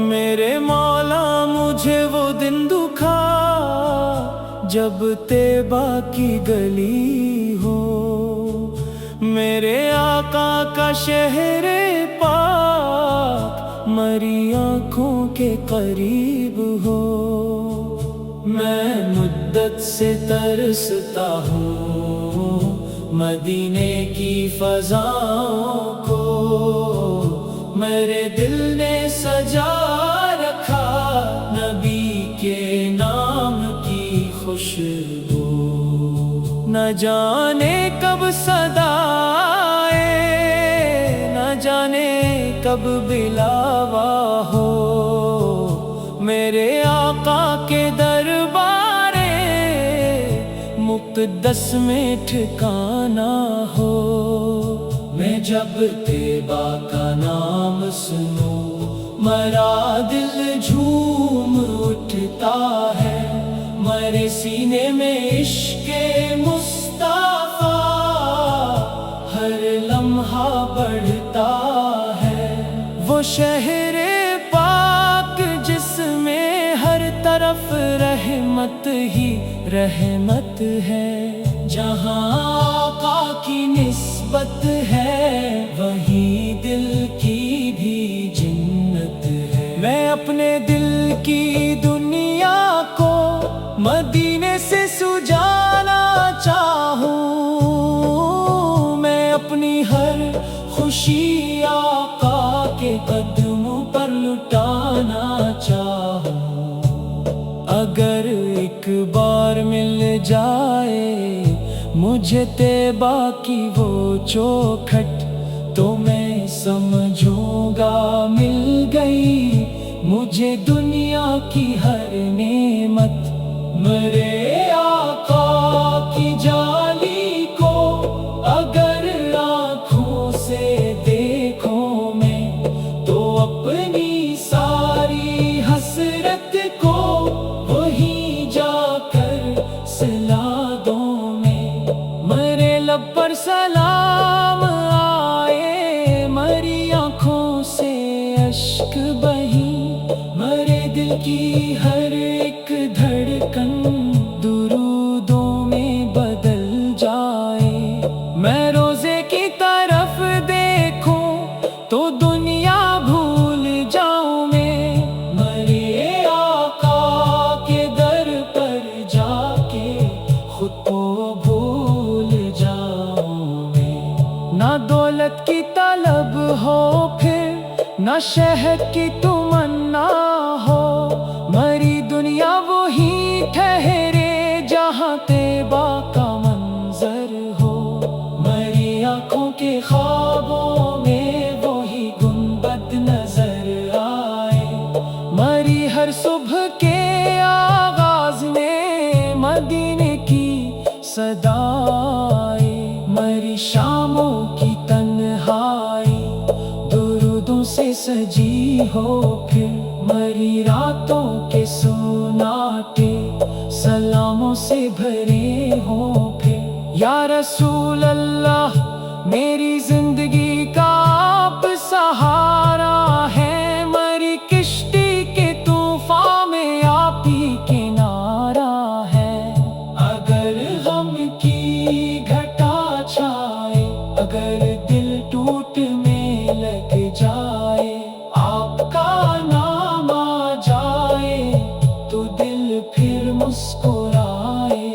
میرے مولا مجھے وہ دن دکھا جب طیبہ کی گلی ہو، میرے آقا کا شہر پاک مری آنکھوں کے قریب ہو۔ میں مدت سے ترستا ہوں مدینے کی فضاؤں کو، میرے دل نے سجا رکھا نبی کے نام کی خوشبو۔ نہ جانے کب صدا آئے، نہ جانے کب بلاوا ہو، میرے آقا کے دربار مقدس میں ٹھکانا ہو۔ میں جب طیبہ کا نام سنوں میرا دل جھوم اٹھتا ہے، میرے سینے میں عشق مصطفیٰ ہر لمحہ بڑھتا ہے۔ وہ شہر پاک جس میں ہر طرف رحمت ہی رحمت ہے، جہاں آقا کی نسبت ہے وہیں دل کی بھی جنت ہے۔ میں اپنے دل کی دنیا کو مدینے سے سجانا چاہوں، میں اپنی ہر خوشی آقا کے قدموں پر لٹانا چاہوں۔ اگر ایک بار مل جائے مجھے طیبہ کی وہ چوکھٹ، تو میں سمجھوں گا مل گئی مجھے دنیا کی ہر نعمت۔ میرے آقا کی جالی کو اگر آنکھوں سے دیکھوں میں، تو اپنی ساری حسرت کو وہیں جا کر سلا دوں میں۔ میرے لب پر سلام آئے، میری آنکھوں سے اشک بہیں، میرے دل کی ہر ایک دھڑکن درودوں میں بدل جائے۔ میں روزے کی طرف دیکھوں تو دنیا بھول جاؤں میں، میرے آقا کے در پر جا کے خود کو بھول جاؤں میں۔ نہ دولت کی طلب ہو پھر نہ شہد کی تمنا ہو، میری دنیا وہی ٹھہرے جہاں طیبہ کا منظر ہو۔ میری آنکھوں کے خوابوں میں وہی گنبد نظر آئے، میری ہر صبح کے آغاز میں مدینے کی صدا آئے، میری شاموں کی تنہائی درودوں سے سجی ہو، پھر میری راتوں کے سناٹے سلاموں سے بھرے ہوں۔ پھر یا رسول اللہ میری زندگی کا آپ سہارا ہے، میری کشتی کے طوفان میں آپ ہی کنارہ ہے۔ اگر غم کی گھٹا چھائے، اگر دل ٹوٹنے لگ جائے، آپ کا نام آ جائے تو دل پھر مسکرائے۔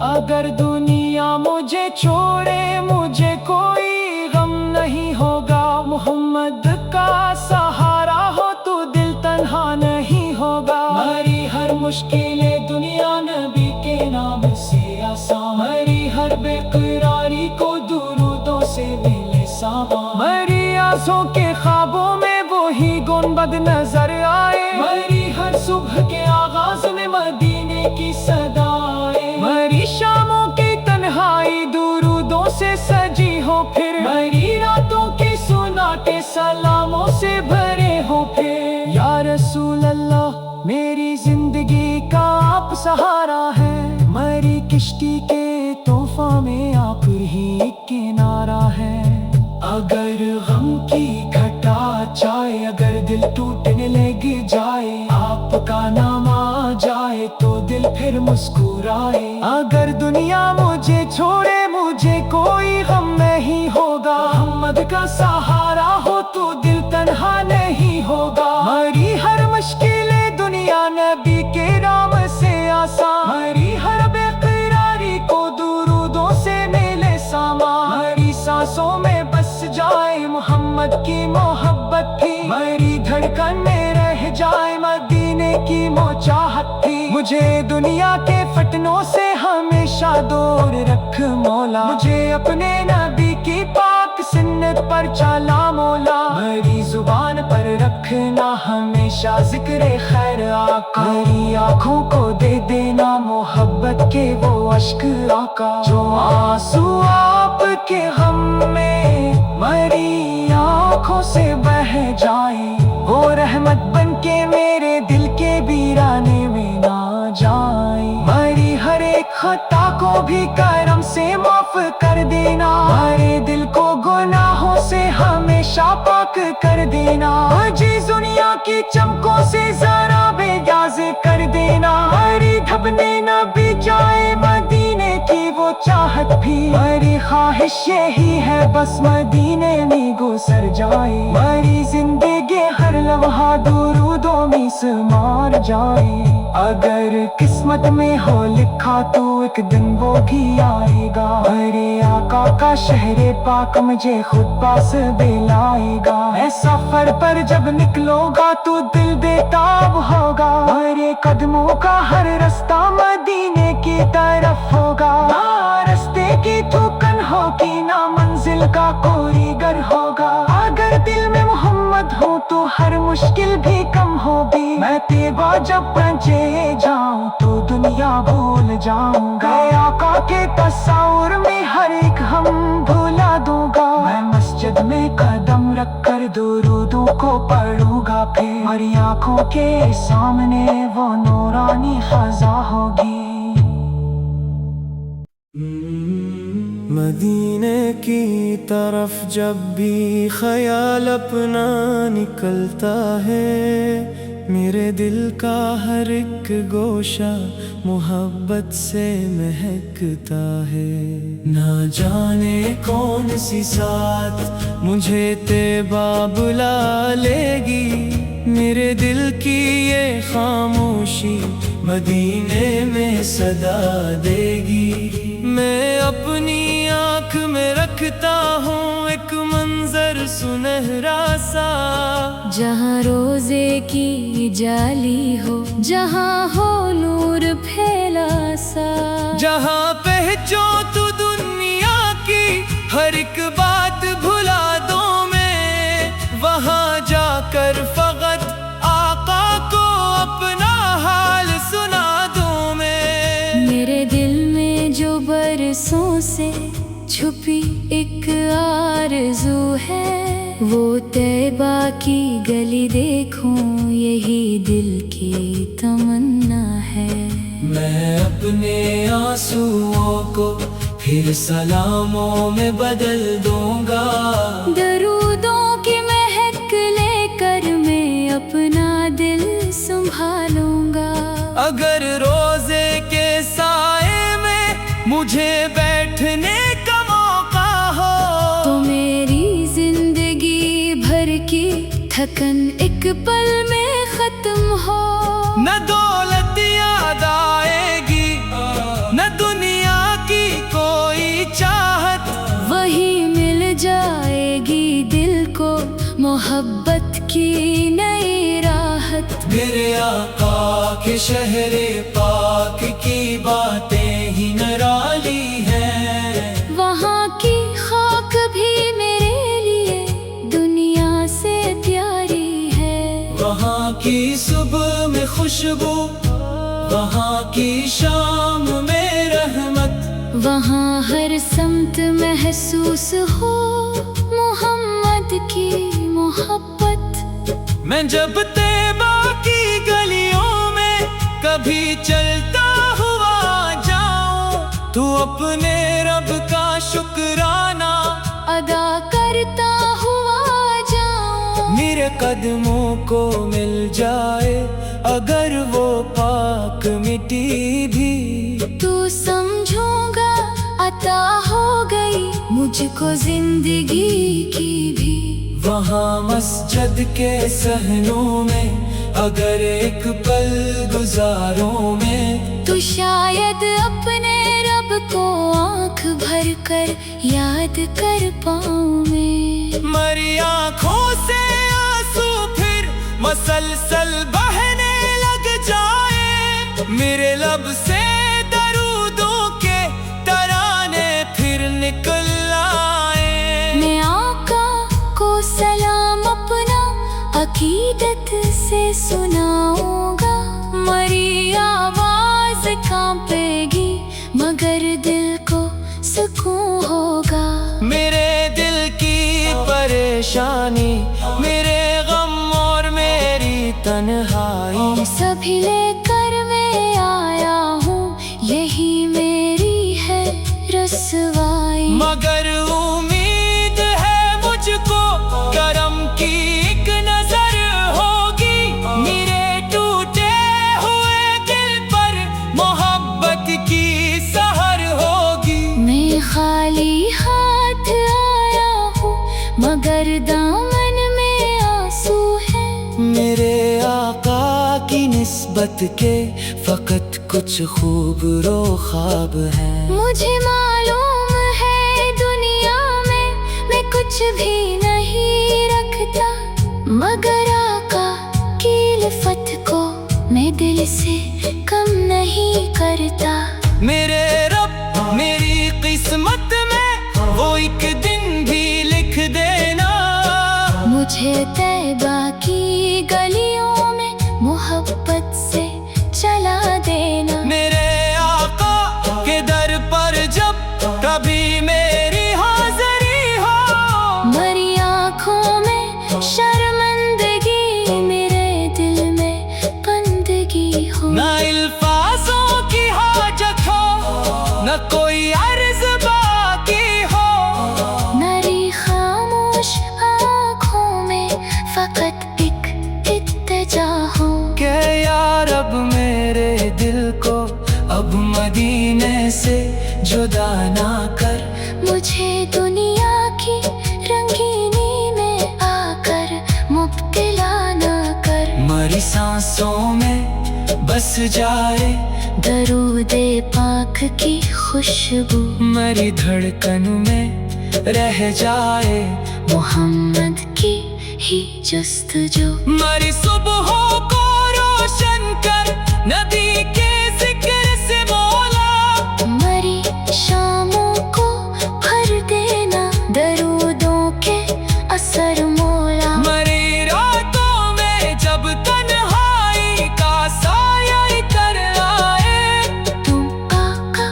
اگر دنیا مجھے چھوڑے مجھے کوئی غم نہیں ہوگا، محمد کا سہارا ہو تو دل تنہا نہیں ہوگا۔ میری ہر مشکلیں دنیا نبی کے نام سے آسان، میری ہر بے قراری کو درودوں سے ملے سامان، میری آنسوں کے خوابوں میں وہی گنبد نظر آئے، میری ہر صبح کے آغاز میں مدینے کی صدا آئے، میری شاموں کی تنہائی درودوں سے سجی ہو، پھر میری راتوں کے سناٹے سلاموں سے بھرے ہو۔ پھر یا رسول اللہ میری زندگی کا آپ سہارا ہے، میری کشتی کے तोहफा में आप ही एक किनारा है। अगर गम की घटा जाए, अगर दिल टूटने लग जाए, आपका नाम आ जाए तो दिल फिर मुस्कुराए। अगर दुनिया मुझे छोड़े, मुझे कोई गम नहीं होगा। मोहम्मद का सहारा हो तो दिल तन्हा नहीं होगा। मरी हर मुश्किलें दुनिया नबी के नाम से आसान, मरी हर बेकरारी को दुरूदों से मिले सामान। मरी सांसों में बस जाए मोहम्मद की मोहब्बत थी, मरी धड़कन में रह जाए मदीने की मोचाहत थी। मुझे दुनिया के फटनों से हमेशा दूर रख मौला, मुझे अपने नबी की पाक सुन्नत पर चला मौला। मेरी जुबान पर रखना हमेशा जिक्र खैर आका, मेरी आँखों को दे देना मोहब्बत के वो अश्क आका। जो आंसू आपके गम में मेरी आँखों से बह जाए, वो रहमत बन के मेरे दिल के वीराने में ना जाए। मेरी हर एक खता को भी करम से माफ कर देना, मेरे दिल को गुनाहों से हमेशा पाक कर देना। मुझे दुनिया की चमकों से जरा बेगाज कर देना, मेरी धबने न भी जाए मदीने की वो चाहत भी। मेरी ख्वाहिश यही है बस मदीने में गुजर जाए, मेरी जिंदगी हर लम्हा दुरूदों में समार जाए। अगर किस्मत में हो लिखा तो एक दिन वो भी आएगा, मेरे आका का शहरे पाक मुझे खुद पास दिलाएगा। मैं सफर पर जब निकलोगा तो दिल बेताब होगा, मेरे कदमों का हर रास्ता मदीने की तरफ होगा। ना रास्ते की थूकन होगी, ना मंजिल का कोई गर होगा। अगर दिल में मोहम्मद हो तो हर मुश्किल भी कम होगी। मैं तेबा जब पहुंचे जाऊं तो दुनिया भूल जाऊंगा, आका के तस्वीर में हर एक हम भुला दूंगा। मैं मस्जिद में कदम रख कर दुरूदों को पढ़ूंगा, फिर मेरी आंखों के सामने वो नूरानी खजा होगी। मदीने की तरफ जब भी ख्याल अपना निकलता है, मेरे दिल का हर एक गोशा मोहब्बत से महकता है। ना जाने कौन सी साथ मुझे तेबा बुला लेगी, मेरे दिल की ये खामोशी मदीने में सदा देगी। मैं अपनी आँख में रखता हूँ एक मंजर सुनहरा सा, जहाँ रोजे की जाली हो, जहाँ हो नूर फैला सा। जहाँ पहचो तू दुनिया की हर एक बात भुला दो मैं, वहाँ जाकर फकत आका को अपना हाल सुना दूँ मैं। मेरे दिल में जो बरसों से छुपी एक आरज़ू है, वो तैबा की गली देखूं यही दिल की तमन्ना है। मैं अपने आंसुओं को फिर सलामों में बदल दूंगा, दरूदों की महक लेकर मैं अपना दिल संभालूंगा। अगर रोजे के साए में मुझे बैठने का मौका हो, तो मेरी जिंदगी भर की थकन एक पल में खत्म हो। न दौलत याद आएगी, न दुनिया की कोई चाहत, वही मिल जाएगी दिल को मोहब्बत की नई राहत। मेरे आका के शहरे पाक की बातें ही निराली हैं, वहाँ की खाक भी मेरे लिए दुनिया से प्यारी है। वहाँ की सुबह में खुशबू, वहाँ की शाम में रहमत, वहाँ हर समत महसूस हो मोहम्मद की मोहब्बत। मैं जब तैबा की गलियों में कभी चलता हुआ जाऊं, तू अपने रब का शुक्राना अदा करता हुआ जाऊं। मेरे कदमों को मिल जाए अगर वो पाक मिट्टी भी, तू समझूंगा अता हो गई मुझको जिंदगी की भी। वहाँ मस्जिद के सहनों में अगर एक पल गुजारों में, तू शायद अपने रब को आंख भर कर याद कर पाऊं मैं। मरी आँखों से आंसू फिर मसलसल बहने लग जाए, मेरे लब से दरूदों के तराने फिर निकल आए। मैं आका को सलाम अपना अकीदत से सुनाऊंगा। मरी आवाज कांपेगी मगर दिल को सुकून होगा। मेरे दिल की परेशानी, मेरे गम और मेरी तन्हाई सभी लेकर मैं आया हूँ, यही मेरी है रसवाई। मगर उम्मीद है मुझको करम की एक नजर होगी, मेरे टूटे हुए दिल पर मोहब्बत की सहर होगी। मैं खाली हाथ आया हूँ मगर दामन में आंसू है। मेरे आका की निस्बत के फकत कुछ खूब रो ख्वाब हैं। मुझे मालूम है दुनिया में मैं कुछ भी नहीं रखता, मगर आका की लिफत को मैं दिल से कम नहीं करता। मेरे रब मेरी किस्मत में वो एक दिन भी लिख देना, मुझे तैबा की गलियों में मोहब्बत से चला देना। मेरे आका के दर पर जब कभी मेरी हाजिरी हो, मरी आँखों में शर्मिंदगी मेरे दिल में बंदगी हो। ना अल्फाजों की हाजत हो, न कोई अर्ज बाकी हो, मेरी खामोश आँखों में फकत एक इत्तेजा हो। के या रब मेरे दिल को अब मदीने से जुदा ना कर। मुझे दुनिया की रंगीनी में आकर मुब्तला ना कर। मरी सांसों में बस जाए दरूदे पाक की खुशबू, मरी धड़कन में रह जाए मोहम्मद की ही जस्तजू। मरी सुबहों को रोशन कर नबी के जिक्र से मौला, मरी शामों को भर देना दरूदों के असर मौला। मरी रातों में जब तन्हाई का साया कर आए, तुम आका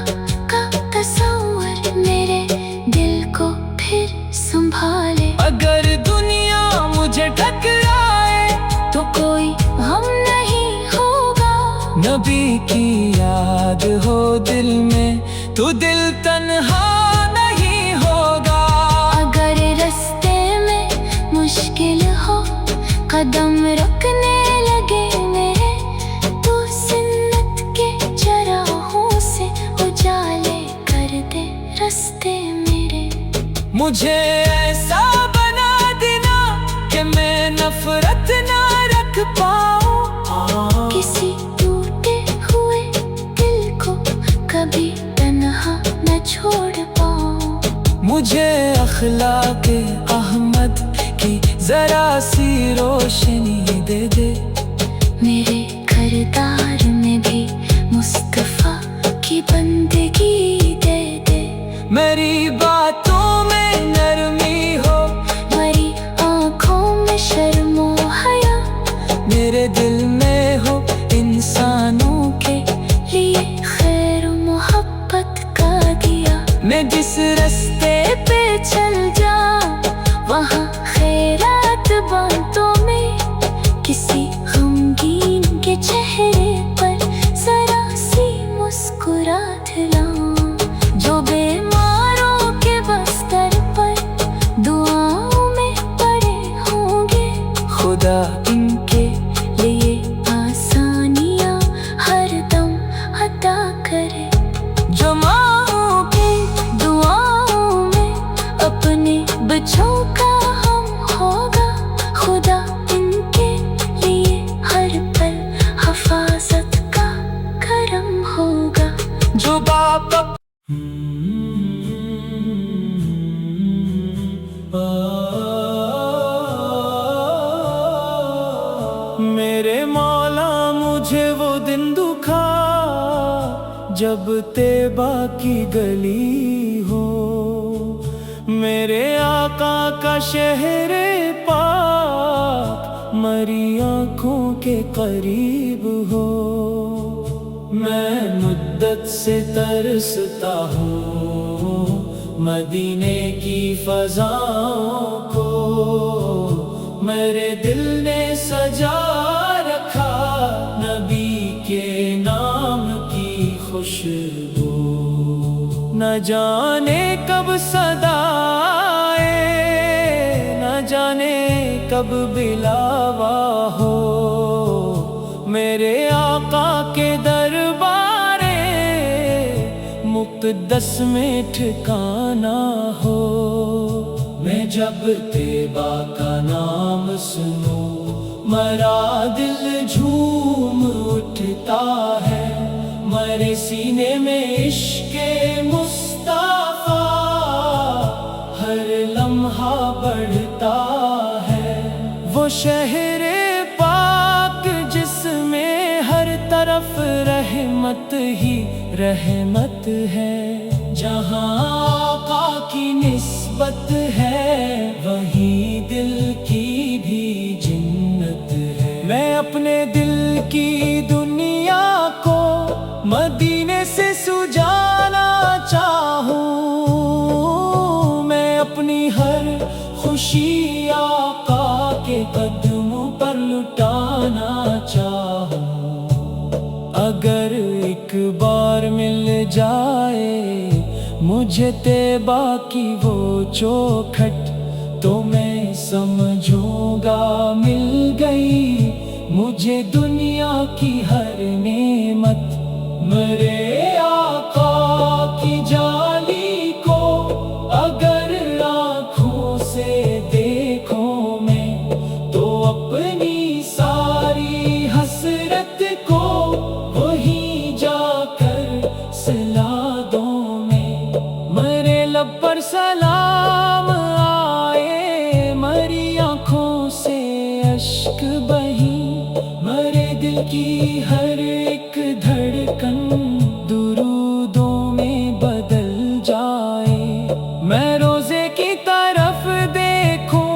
का तस्वर मेरे दिल को फिर संभाले। अगर दुनिया मुझे ठकराए तो कोई हम नहीं होगा, नबी की याद हो दिल में तो दिल तन्हा नहीं होगा। अगर रास्ते में मुश्किल हो कदम रखने लगे मेरे, तो सुन्नत के चराहों से उजाले कर दे रास्ते मेरे। मुझे ऐसा बना देना कि मैं नफरत ना रख पाऊं, किसी टूटे हुए दिल को कभी तन्हा न छोड़ पाऊं। मुझे अखलाके अहमद की जरा सी रोशनी दे दे, मेरे घरदार में भी मुस्तफा की बंदगी दे दे। मेरी बातों में नरमी हो, मरी आँखों में शर्मो हया, मेरे दिल में हो इंसानों के लिए खैर मोहब्बत का दिया। मैं जिस रास्ते पे चल जाऊं वहाँ खैरात बातों में, किसी गमगीन के चेहरे पर जरा सी मुस्कुराहट लाऊं। जब तैबा की गली हो, मेरे आका का शहर पाक मरी आँखों के करीब हो। मैं मुद्दत से तरसता हूँ मदीने की फज़ाओं को, मेरे दिल ने सजा रखा नबी के नाम की खुशबू। न जाने कब सदा आए, न जाने कब बिलावा हो, मेरे आका के दरबारे मुक़द्दस में ठिकाना हो। मैं जब तैबा का नाम सुनूं, मेरा दिल झूम उठता है, मेरे सीने में इश्क़े मुस्तफ़ा हर लम्हा बढ़ता है। वो शहर पाक जिसमें हर तरफ रहमत ही रहमत है, जहाँ आका की निस्बत है वहीं दिल की भी जन्नत है। मैं अपने दिल की दुनिया को मदीने से सुजाना चाहूँ, मैं अपनी हर खुशी आका के कदमों पर लुटाना चाहूँ। अगर एक बार मिल जाए मुझे तैबा की वो चौखट, तो मैं समझूंगा मिल गई मुझे दुनिया की हर नेमत। मेरे आका की जाली को अगर आँखों से देखूं मैं, तो अपनी सारी हसरत को वहीं जाकर सिला दूं मैं। मेरे लब पर सलाम आए, मेरी आँखों से अश्क बही, मेरे दिल की हर एक धड़कन दुरूदों में बदल जाए। मैं रोजे की तरफ देखूं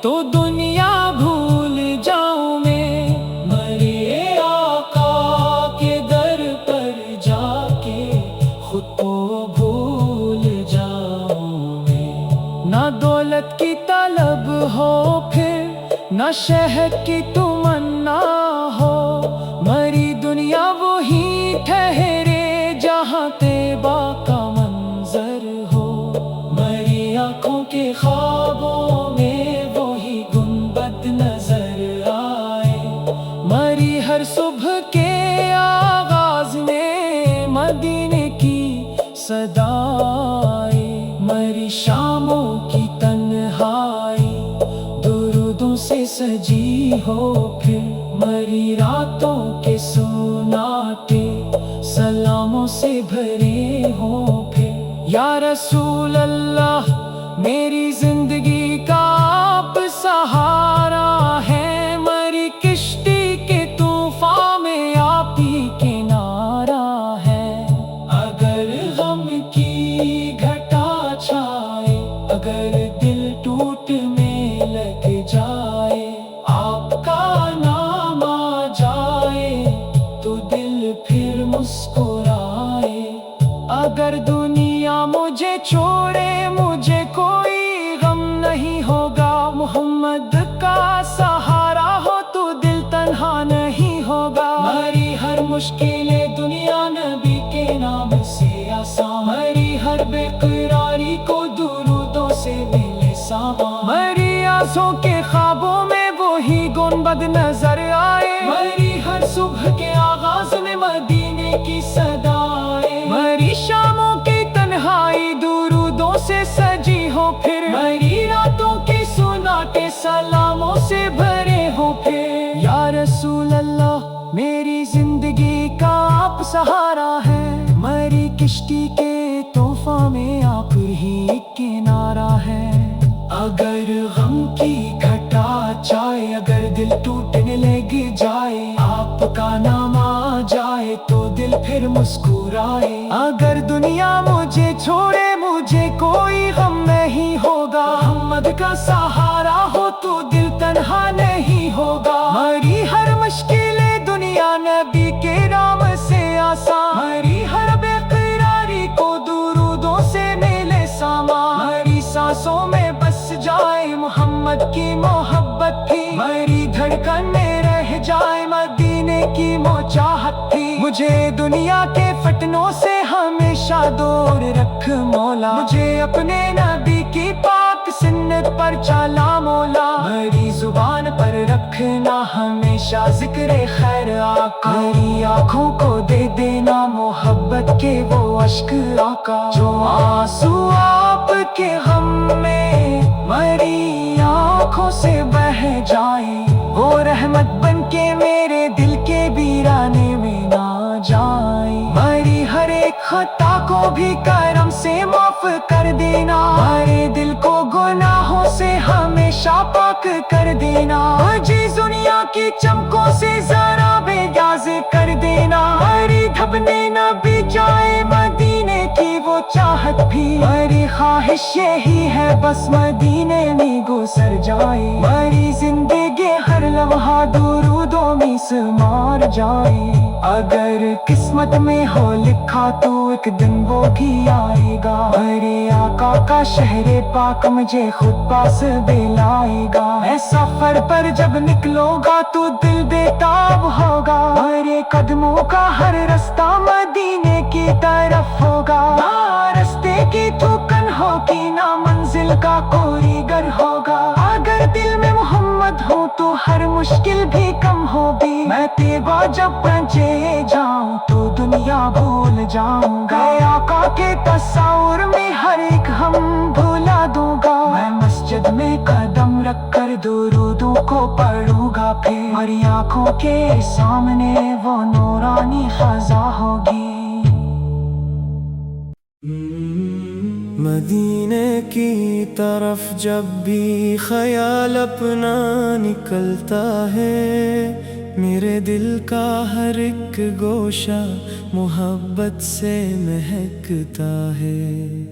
तो दुनिया भूल जाऊं मैं, मेरे आका के दर पर जाके खुद को भूल जाऊं मैं। ना दौलत की तलब हो फिर ना शहद की तमन्ना हो, मरी दुनिया वही ठहरे जहाँ तैबा का मंजर हो। मेरी आँखों के ख्वाबों में वही गुंबद नजर आए, मरी हर सुबह के आगाज में मदीने की सदाए, मरी शामों की तन्हाई दुरूदों से सजी हो, फिर मरी रातों के सुनाटे सलामों से भरे हो। फिर या रसूल अल्लाह मेरी जिंदगी का आप सहारा है, मरी किश्ती के तूफान में आप ही किनारा है। अगर गम की घटा छाए, अगर दिल टूट में लग जाए, आपका नाम आ जाए तो दिल फिर मुस्कुराए। अगर दुनिया मुझे छोड़े मुझे कोई गम नहीं होगा, मोहम्मद का सहारा हो तो दिल तन्हा नहीं होगा। हमारी हर मुश्किलें दुनिया नबी के नाम से आसान, हमारी हर बेकरारी को दुरूदों से मिले सामा। मेरी आंखों के ख्वाबों में वही गुंबद नजर आए, मेरी हर सुबह के आगाज में मदीने की सदाए, मेरी शामों की तन्हाई दुरूदों से सजी हो, फिर मेरी रातों के सुनाटे सलामों से भरे हो। फिर या रसूल अल्लाह मेरी जिंदगी का आप सहारा है, मेरी किश्ती के तूफा में आप ही किनारा है। अगर गम की घटा चाहे, अगर दिल टूटने लग जाए, आपका नाम आ जाए तो दिल फिर मुस्कुराए। अगर दुनिया मुझे छोड़े मुझे कोई गम नहीं होगा, मोहम्मद का सहारा हो तो दिल तन्हा नहीं होगा। हमारी हर मुश्किलें दुनिया नबी के नाम से आसान, हमारी हर बेकरारी को दुरूदों से मिले सामा। हमारी सांसों में बस जाए मोहम्मद की मोहब्बत थी, हमारी धड़कन में रह जाए मदीने की चाहत थी। मुझे दुनिया के फटनों से हमेशा दूर रख मौला, मुझे अपने नबी की पाक सुन्नत पर चला मौला। मेरी जुबान पर रखना हमेशा जिक्र खैर आका, मेरी आँखों को दे देना मोहब्बत के वो अश्क आका। जो आंसू आपके गम में मेरी आँखों से बह जाए, वो रहमत बन के मेरे दिल के वीराने में ना जाए। मेरी हर एक खता को भी करम से माफ कर देना, मेरे दिल को गुनाहों से हमेशा पाक कर देना। मुझे दुनिया की चमकों से जरा बेगाज कर देना, मेरी धबने न भी जाए मदीने की वो चाहत भी। मेरी ख्वाहिश यही है बस मदीने में गुजर जाए, मेरी जिंदगी हर लम्हा दुरूदों में समार जाए। अगर किस्मत में हो लिखा तो एक दिन वो भी आएगा, मेरे आका का शहरे पाक मुझे खुद पास दिलाएगा। मैं सफर पर जब निकलूंगा तो दिल बेताब होगा, मेरे कदमों का हर रास्ता मदीने की तरफ होगा। ना रास्ते की थूकन होगी ना मंजिल का कोई गर होगा, अगर दिल में मोहम्मद हो तो हर मुश्किल भी कम होगी। मैं तेबा जब पहुंचे जाऊं तो दुनिया भूल जाऊंगा, आका के तस्वीर में हर एक हम भुला दूंगा। मैं मस्जिद में कदम रख कर दुरूदों को पढ़ूंगा, फिर मेरी आंखों के सामने वो नूरानी फ़ज़ा होगी। मदीने की तरफ जब भी ख्याल अपना निकलता है, मेरे दिल का हर एक गोशा मोहब्बत से महकता है।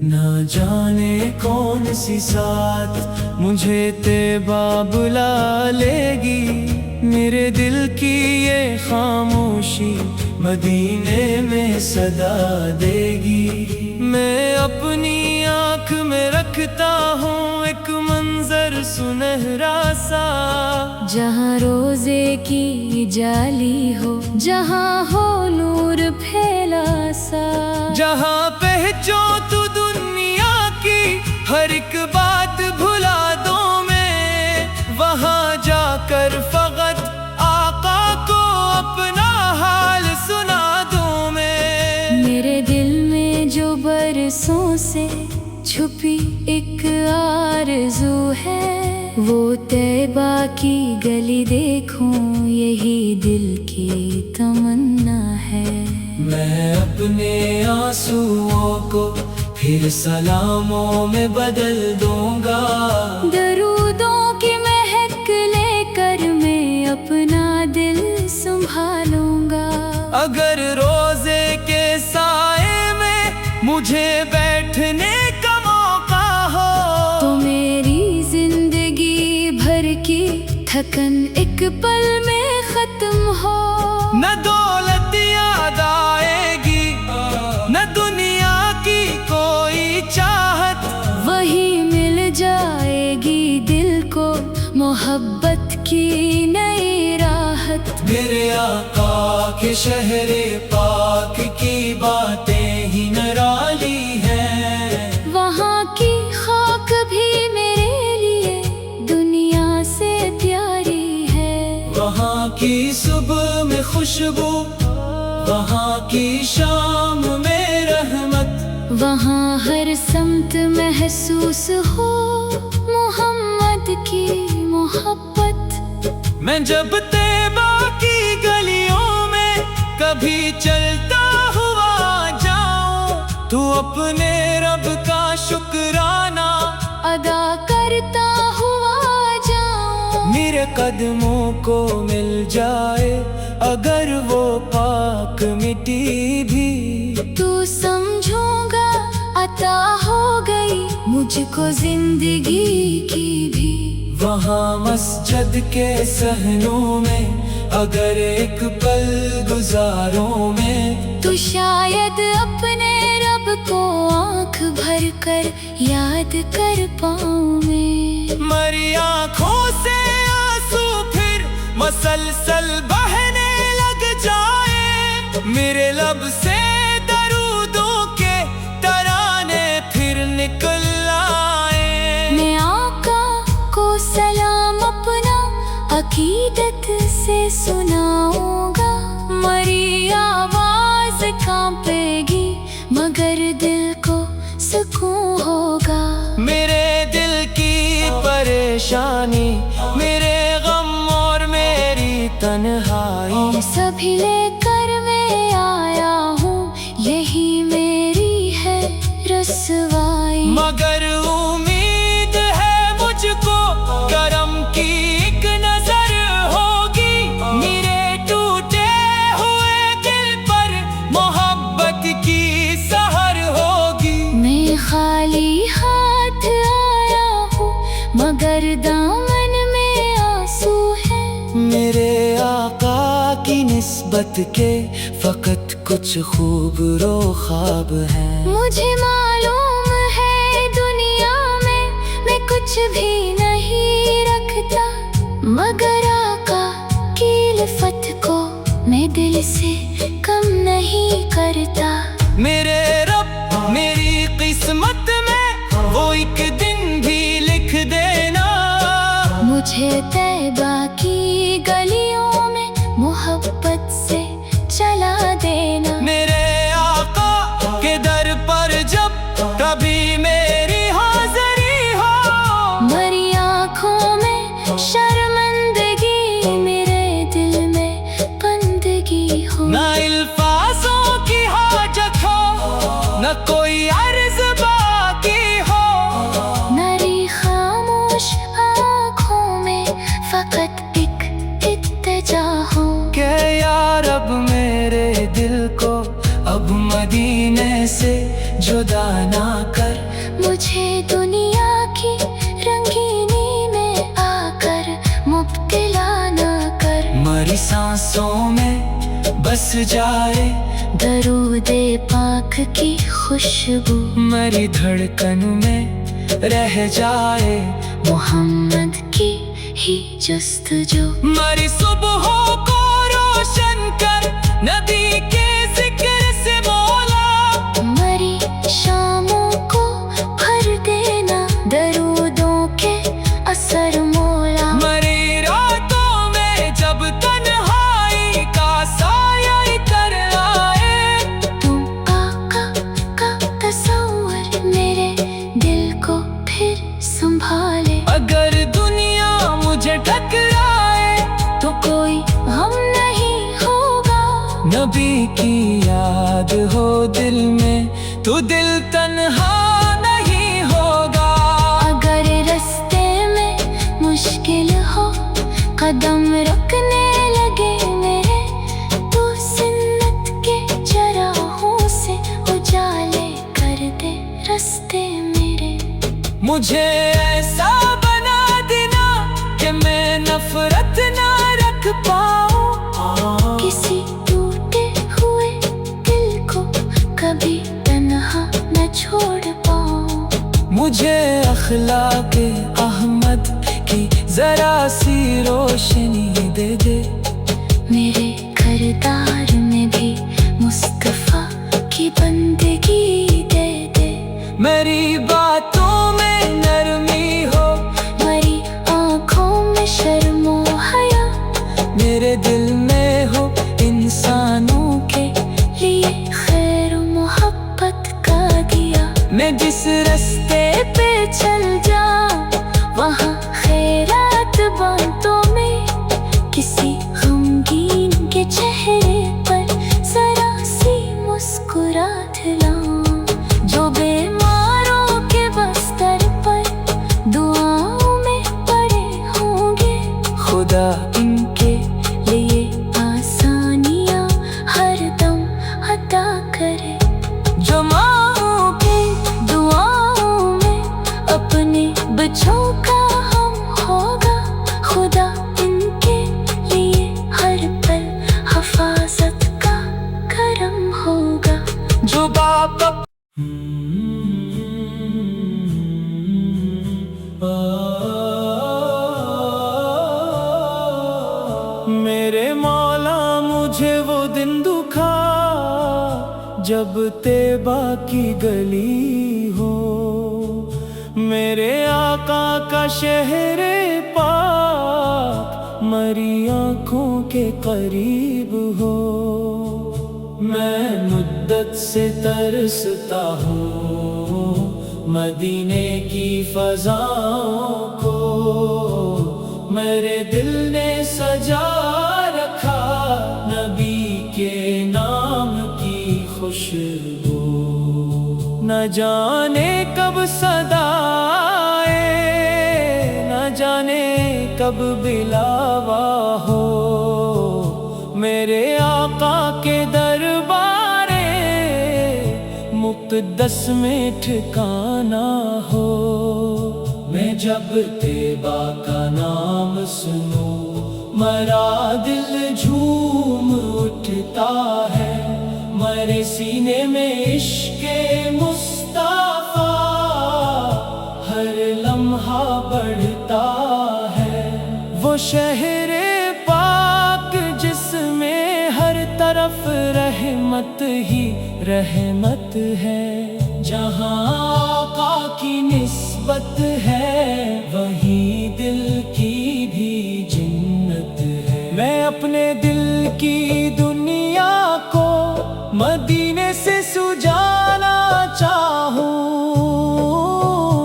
ना जाने कौन सी साथ मुझे तेबा बुला लेगी, मेरे दिल की ये खामोशी मदीने में सदा देगी। मैं अपनी आँख में रखता हूँ एक मंजर सुनहरा सा, जहाँ रोजे की जाली हो, जहाँ हो नूर फैला सा। जहाँ पहचो तू दुनिया की हर एक बात भुला दो मैं, वहाँ जाकर फकत आका को अपना हाल सुना दूँ मैं। मेरे दिल में जो बरसों से छुपी एक आरज़ू है, वो तैबा की गली देखूं यही दिल की तमन्ना है। मैं अपने आंसुओं को फिर सलामों में बदल दूंगा, दरूदों की महक लेकर मैं अपना दिल संभालूंगा। अगर रोजे के साए में मुझे बैठने का मौका हो, तो मेरी जिंदगी भर की थकन एक पल में खत्म हो। न दौलत याद आएगी न दुनिया की कोई चाहत, वही मिल जाएगी दिल को मोहब्बत की नई राहत। मेरे आका के शहरे पाक की बातें ही निराली हैं, वहाँ की खाक भी मेरे लिए दुनिया से प्यारी है। वहाँ की सुबह में खुशबू, वहाँ की शाम में रहमत, वहाँ हर समत महसूस हो मोहम्मद की मोहब्बत। मैं जब तैबा की गलियों में कभी चलता हुआ जाऊं, तू अपने रब का शुक्राना अदा करता हुआ जाऊं। मेरे कदमों को मिल जाए अगर वो पाक आँख मिटी भी। तू समझूंगा अता हो गई मुझको जिंदगी की भी। वहाँ मस्जिद के सहनों में अगर एक पल गुजारों में, तू शायद अपने रब को आँख भर कर याद कर पाऊं मैं। मरी आँखों से आंसू फिर मसलसल बहने लग जाए, मेरे लब से दरूदों के तराने फिर निकल आए। मैं आका को सलाम अपना अकीदत से सुनाऊंगा। मरी आवाज कांपेगी मगर दिल को सुकून होगा। मेरे दिल की परेशानी, मेरे गम और मेरी तन्हाई, सभी लेकर मैं आया हूँ, यही मेरी है रसवाई। मगर उम्मीद है मुझको करम की एक नजर होगी। मेरे टूटे हुए दिल पर मोहब्बत की सहर होगी। मैं खाली हाथ आया हूँ मगर दामन में आंसू है। मेरे आका की निस्बत के फकत कुछ खूबरो ख्वाब हैं। मुझे मालूम है दुनिया में मैं कुछ भी नहीं रखता, मगर आका की इल्फत को मैं दिल से कम नहीं करता। मेरे रब मेरी किस्मत में वो एक दिन भी लिख देना। मुझे तैबा की गलियों में मोहब्बत से चला देना। मेरे आका के दर पर जब कभी मेरी हाजिरी हो, मरी आँखों में शर्मिंदगी, मेरे दिल में बंदगी हो। ना अल्फाजों की हाजत हो, न कोई अर्ज बाकी हो। मेरी खामोश आँखों में फकत एक इत्तेजा हो। के या रब मेरे दिल को अब मदीने से जुदा ना कर। मुझे दुनिया की रंगीनी में आकर मुब्तला ना कर। मरी सांसों में बस जाए दरूदे पाक की खुशबू, मरी धड़कन में रह जाए मोहम्मद की ही जस्तजू। मरी सुबहों को रोशन कर नबी के जिक्र से मौला। मरी शामों को भर देना दरूदों के असर मौला। मरी रातों में जब तन्हाई का साया कर आए, तुम आका का तस्वर मेरे दिल को फिर संभाले। अगर दुनिया मुझे टकराए तो कोई हम नहीं होगा। नबी की याद हो दिल में तो दिल तन्हा नहीं होगा। अगर रास्ते में मुश्किल हो कदम रखने लगे मेरे, तो सिन्नत के चराहों से उजाले कर दे रास्ते मेरे। मुझे ऐसा बना देना कि मैं नफरत ना रख पाऊं। किसी टूटे हुए दिल को कभी तन्हा न छोड़ पाऊं। मुझे अखलाके अहमद की जरा सी रोशनी दे दे। मेरे किरदार में भी मुस्तफा की बंदगी दे दे। मेरी बातों में नरमी हो, मरी आँखों में शर्मो हया, मेरे दिल में हो इंसानों के लिए खैर मोहब्बत का दिया। मैं जिस रास्ते पे चल जा वहाँ खैरात बातों में, किसी गमगीन के चेहरे पर जरा सी मुस्कुराहट लाऊं। जो बीमारों के बस्तर पर दुआओं में पड़े होंगे, खुदा उनके लिए आसानियाँ हर दम جب طیبہ کی گلی ہو، میرے آقا کا شہر پاک مری آنکھوں کے قریب ہو۔ میں مدت سے ترستا ہوں مدینے کی فضاؤں کو، میرے دل نے سجا رکھا نبی کے نام کی خوشبو۔ نہ جانے کب صدا آئے، نہ جانے کب بلاوا ہو، میرے آقا کے دربار مقدس میں ٹھکانا ہو۔ میں جب طیبہ کا نام سنوں میرا دل جھوم اٹھتا ہے، میرے سینے میں عشق مصطفیٰ ہر لمحہ بڑھتا ہے۔ وہ شہر پاک جس میں ہر طرف رحمت ہی رحمت ہے، جہاں آقا کی نسبت ہے وہیں دل کی بھی جنت ہے۔ میں اپنے دل کی دنیا کو مدینے سے سجانا چاہوں،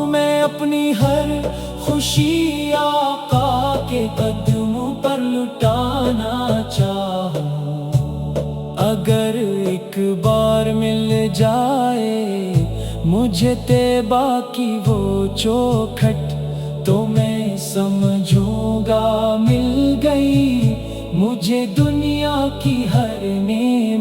میں اپنی ہر خوشی آقا کے قدموں پر لٹانا چاہوں۔ اگر ایک بار مل جائے مجھے طیبہ کی وہ چوکھٹ، تو میں سمجھوں گا مل گئی مجھے دنیا کی ہر نعمت۔